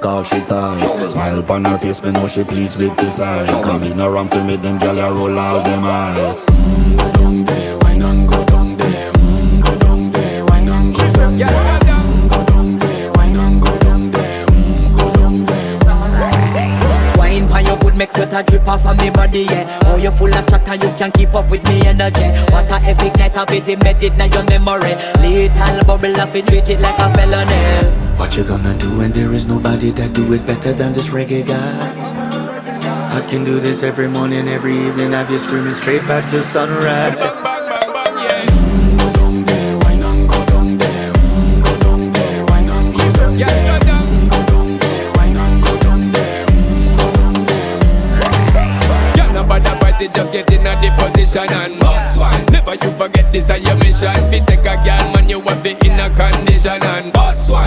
Call she ties. Smile upon her face, me know she pleased with this eyes. Come in around to make them gyal a roll out them eyes. Go down there, wine and go down there. Go down there, wine and go down there. Go down there, wine and go down there. Go down there. Wine for your good make sweat a drip off of me body, yeah. Oh, you full of chatter, you can keep up with me energy. What a epic night of it, embedded in your memory. Little bubble of it, treat it like a felony. What you gonna do when there is nobody that do it better than this reggae guy? I can do this every morning, every evening, have you screaming straight back to sunrise. Go down there, wine and go down there. Go down there, wine and go down there. Go down there, wine and go down there. Go down there. Yeah, nobody fight it, just get in a the position and boss one. Never you forget this is your mission. If you take a girl, man, you have it in a condition and boss.